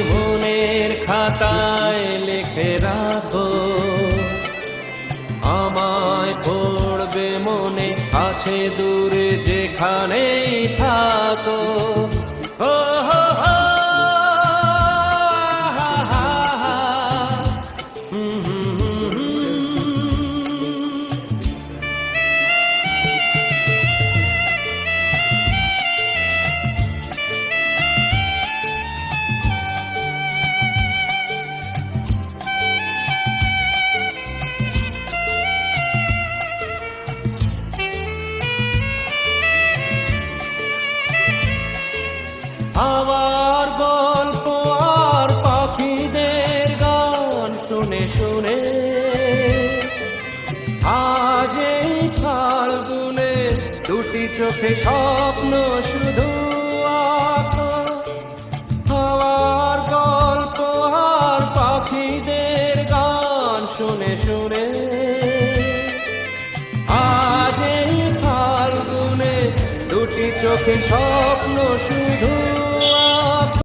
মনের খাতায় লিখে রাখো, আমায় পড়বে মনে আছে দূরে যেখানেই থাকো। ও হো হো, হা হা হা, হুম হুম হুম হুম। আমার গল্প আর পাখিদের গান শুনে শুনে আজ এই ফাল্গুনে দুটি চোখে স্বপ্ন শুধু আঁকো। আমার গল্প আর পাখিদের গান শুনে শুনে আজ এই ফাল্গুনে দুটি চোখে স্বপ্ন শুধু